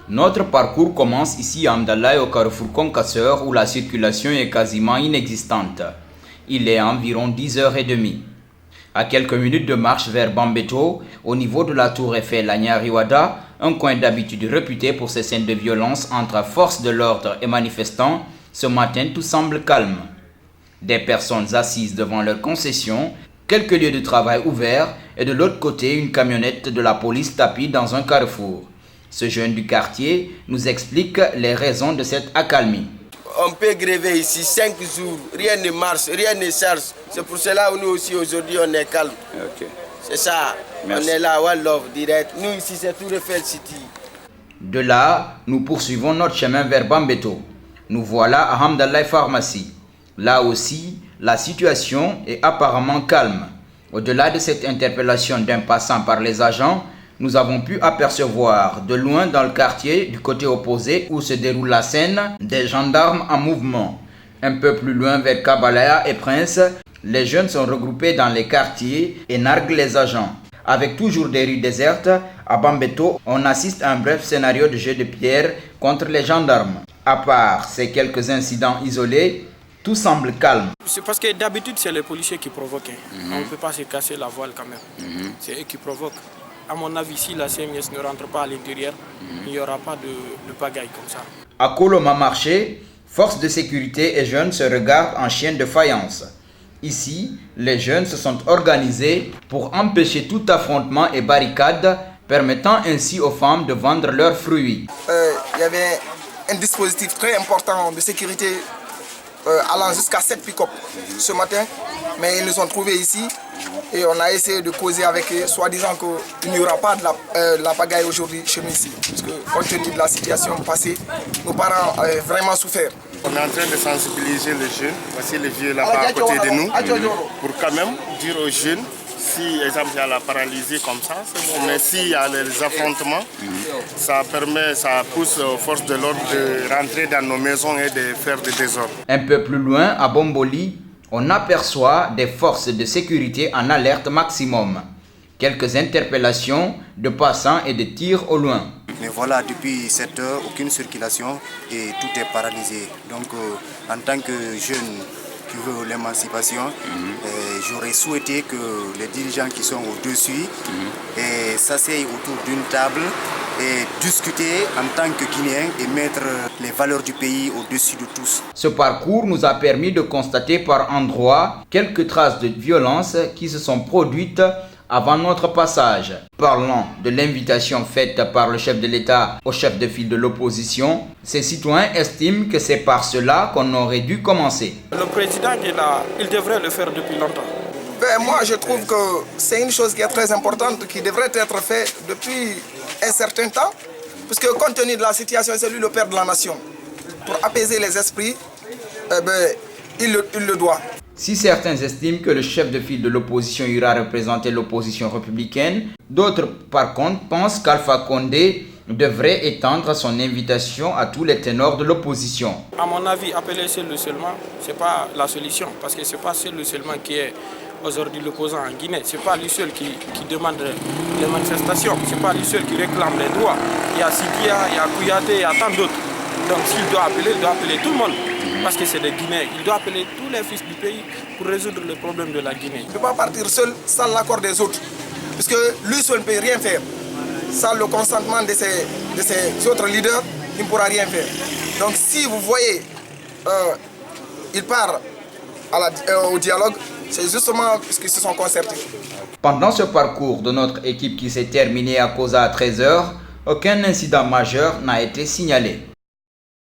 Notre parcours commence ici à Amdallah au carrefour Concasseur où la circulation est quasiment inexistante. Il est environ 10h30. À quelques minutes de marche vers Bambeto, au niveau de la tour Eiffel à Nyariwada, un coin d'habitude réputé pour ses scènes de violence entre forces de l'ordre et manifestants, ce matin tout semble calme. Des personnes assises devant leurs concessions, quelques lieux de travail ouverts et de l'autre côté une camionnette de la police tapie dans un carrefour. Ce jeune du quartier nous explique les raisons de cette accalmie. On peut gréver ici 5 jours, rien ne marche, rien ne charge. C'est pour cela que nous aussi aujourd'hui on est calme. Okay. C'est ça, merci. On est là, One Love direct. Nous ici c'est tout Eiffel City. De là, nous poursuivons notre chemin vers Bambeto. Nous voilà à Hamdallah Pharmacie. Là aussi, la situation est apparemment calme. Au-delà de cette interpellation d'un passant par les agents, nous avons pu apercevoir de loin dans le quartier du côté opposé où se déroule la scène des gendarmes en mouvement. Un peu plus loin vers Kabalaya et Prince, les jeunes sont regroupés dans les quartiers et narguent les agents. Avec toujours des rues désertes, à Bambeto, on assiste à un bref scénario de jeu de pierre contre les gendarmes. À part ces quelques incidents isolés, tout semble calme. C'est parce que d'habitude, c'est les policiers qui provoquent. On ne peut pas se casser la voile quand même. C'est eux qui provoquent. À mon avis, si la CMS ne rentre pas à l'intérieur, il n'y aura pas de pagaille comme ça. À Koloma Marché, forces de sécurité et jeunes se regardent en chien de faïence. Ici, les jeunes se sont organisés pour empêcher tout affrontement et barricade, permettant ainsi aux femmes de vendre leurs fruits. Il y avait un dispositif très important de sécurité allant jusqu'à 7 pick-up ce matin, mais ils nous ont trouvés ici et on a essayé de causer avec eux, soi-disant qu'il n'y aura pas de la pagaille aujourd'hui chez nous ici. Parce que compte tenu de la situation passée, nos parents avaient vraiment souffert. On est en train de sensibiliser les jeunes, voici les vieux là-bas à côté de nous, pour quand même dire aux jeunes, si exemple il y a la paralysie comme ça, c'est bon, mais s'il y a les affrontements, ça pousse aux forces de l'ordre de rentrer dans nos maisons et de faire des désordres. Un peu plus loin, à Bomboli, on aperçoit des forces de sécurité en alerte maximum. Quelques interpellations de passants et de tirs au loin. Mais voilà, depuis 7 heures, aucune circulation et tout est paralysé. Donc en tant que jeune qui veut l'émancipation, j'aurais souhaité que les dirigeants qui sont au-dessus s'asseyent autour d'une table et discuter en tant que Guinéens et mettre les valeurs du pays au-dessus de tous. Ce parcours nous a permis de constater par endroits quelques traces de violence qui se sont produites avant notre passage. Parlant de l'invitation faite par le chef de l'État au chef de file de l'opposition, ces citoyens estiment que c'est par cela qu'on aurait dû commencer. Le président est là, il devrait le faire depuis longtemps. Moi, je trouve que c'est une chose qui est très importante, qui devrait être faite depuis un certain temps, parce que compte tenu de la situation, c'est lui le père de la nation. Pour apaiser les esprits, il le doit. Si certains estiment que le chef de file de l'opposition ira représenter l'opposition républicaine, d'autres par contre pensent qu'Alpha Condé devrait étendre son invitation à tous les ténors de l'opposition. À mon avis, appeler seul le seulement, ce n'est pas la solution, parce que ce n'est pas seul le seulement qui est aujourd'hui l'opposant en Guinée. Ce n'est pas lui seul qui demande les manifestations, ce n'est pas lui seul qui réclame les droits. Il y a Sidia, il y a Kouyaté, il y a tant d'autres. Donc s'il doit appeler, il doit appeler tout le monde. Parce que c'est des Guinéens. Il doit appeler tous les fils du pays pour résoudre les problèmes de la Guinée. Il ne peut pas partir seul sans l'accord des autres. Parce que lui seul ne peut rien faire. Sans le consentement de ses autres leaders, il ne pourra rien faire. Donc si vous voyez, il part au dialogue, c'est justement parce qu'ils se sont concertés. Pendant ce parcours de notre équipe qui s'est terminé à Kosa à 13h, aucun incident majeur n'a été signalé.